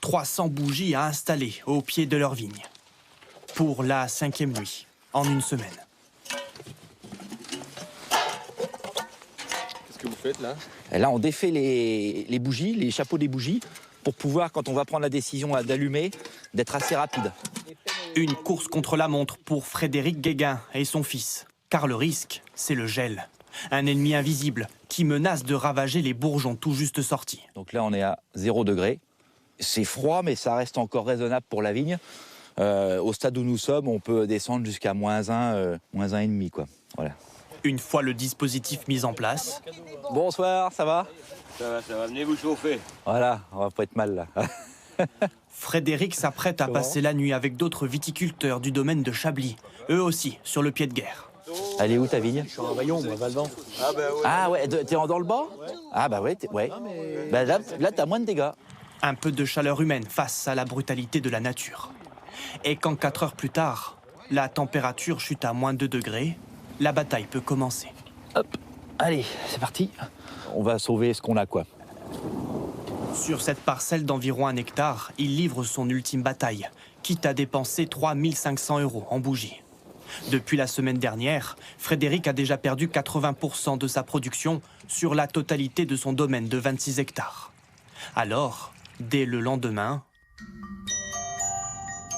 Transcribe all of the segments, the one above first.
300 bougies à installer au pied de leur vigne. Pour la 5e nuit, en une semaine. Qu'est-ce que vous faites là? Là, on défait les bougies, les chapeaux des bougies, pour pouvoir, quand on va prendre la décision d'allumer, d'être assez rapide. Une course contre la montre pour Frédéric Guéguin et son fils. Car le risque, c'est le gel. Un ennemi invisible qui menace de ravager les bourgeons tout juste sortis. Donc là, on est à 0 degré. C'est froid, mais ça reste encore raisonnable pour la vigne. Au stade où nous sommes, on peut descendre jusqu'à -1, -1,5, quoi. Voilà. Une fois le dispositif mis en place... Bonsoir, ça va? Ça va, venez vous chauffer. Voilà, on va pas être mal là. Frédéric s'apprête à passer la nuit avec d'autres viticulteurs du domaine de Chablis, eux aussi sur le pied de guerre. Elle est où ta vigne? Je suis en Vaillon, moi, Valvan. Ah bah ouais. Ah ouais, t'es dans le bas? Ouais. Ah bah ouais, ouais. Bah là t'as moins de dégâts. Un peu de chaleur humaine face à la brutalité de la nature. Et quand 4 heures plus tard, la température chute à -2 degrés, la bataille peut commencer. Hop, allez, c'est parti. On va sauver ce qu'on a, quoi. Sur cette parcelle d'environ 1 hectare, il livre son ultime bataille, quitte à dépenser 3 500 € en bougies. Depuis la semaine dernière, Frédéric a déjà perdu 80% de sa production sur la totalité de son domaine de 26 hectares. Alors, dès le lendemain,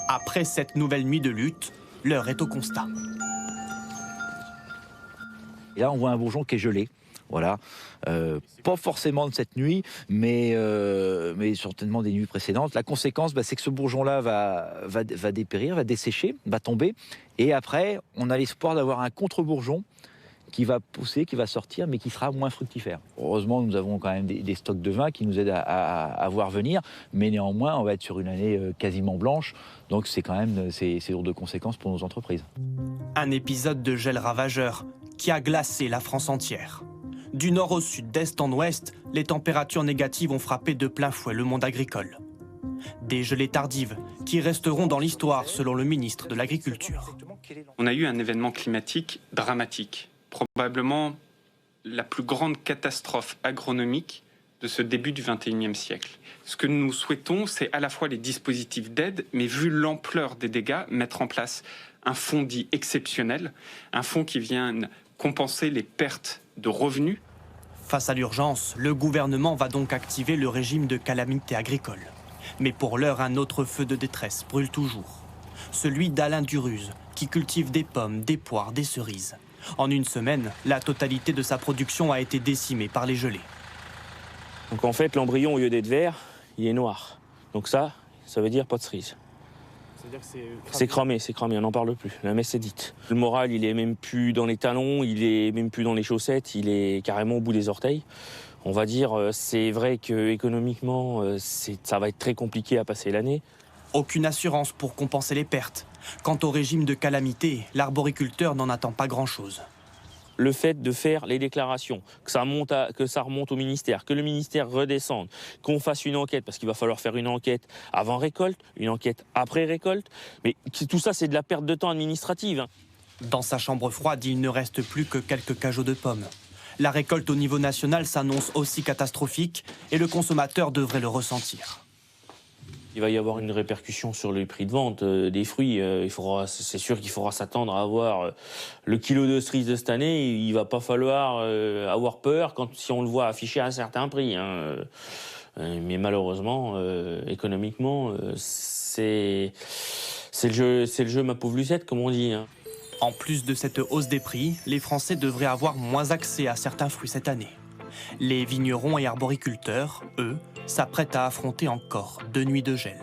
après cette nouvelle nuit de lutte, l'heure est au constat. Et là, on voit un bourgeon qui est gelé. Voilà. Pas forcément de cette nuit, mais certainement des nuits précédentes. La conséquence, c'est que ce bourgeon-là va dépérir, va dessécher, va tomber. Et après, on a l'espoir d'avoir un contre-bourgeon qui va pousser, qui va sortir, mais qui sera moins fructifère. Heureusement, nous avons quand même des stocks de vin qui nous aident à voir venir. Mais néanmoins, on va être sur une année quasiment blanche. Donc c'est quand même c'est lourd de conséquences pour nos entreprises. Un épisode de gel ravageur qui a glacé la France entière. Du nord au sud, d'est en ouest, les températures négatives ont frappé de plein fouet le monde agricole. Des gelées tardives qui resteront dans l'histoire selon le ministre de l'Agriculture. On a eu un événement climatique dramatique, probablement la plus grande catastrophe agronomique de ce début du XXIe siècle. Ce que nous souhaitons, c'est à la fois les dispositifs d'aide, mais vu l'ampleur des dégâts, mettre en place un fonds dit exceptionnel, un fonds qui vienne compenser les pertes de revenus. Face à l'urgence, le gouvernement va donc activer le régime de calamité agricole. Mais pour l'heure, un autre feu de détresse brûle toujours. Celui d'Alain Duruz, qui cultive des pommes, des poires, des cerises. En une semaine, la totalité de sa production a été décimée par les gelées. Donc en fait, l'embryon, au lieu d'être vert, il est noir. Donc ça veut dire pas de cerise. C'est cramé, on n'en parle plus. La messe est dite. Le moral, il est même plus dans les talons, il est même plus dans les chaussettes, il est carrément au bout des orteils. On va dire, c'est vrai qu'économiquement, ça va être très compliqué à passer l'année. Aucune assurance pour compenser les pertes. Quant au régime de calamité, l'arboriculteur n'en attend pas grand-chose. Le fait de faire les déclarations, que ça remonte au ministère, que le ministère redescende, qu'on fasse une enquête, parce qu'il va falloir faire une enquête avant récolte, une enquête après récolte, mais tout ça c'est de la perte de temps administrative. Dans sa chambre froide, il ne reste plus que quelques cajots de pommes. La récolte au niveau national s'annonce aussi catastrophique et le consommateur devrait le ressentir. Il va y avoir une répercussion sur les prix de vente des fruits. C'est sûr qu'il faudra s'attendre à avoir le kilo de cerises de cette année. Il ne va pas falloir avoir peur si on le voit affiché à un certain prix. Mais malheureusement, économiquement, c'est le jeu ma pauvre Lucette, comme on dit. En plus de cette hausse des prix, les Français devraient avoir moins accès à certains fruits cette année. Les vignerons et arboriculteurs, eux, s'apprêtent à affronter encore 2 nuits de gel.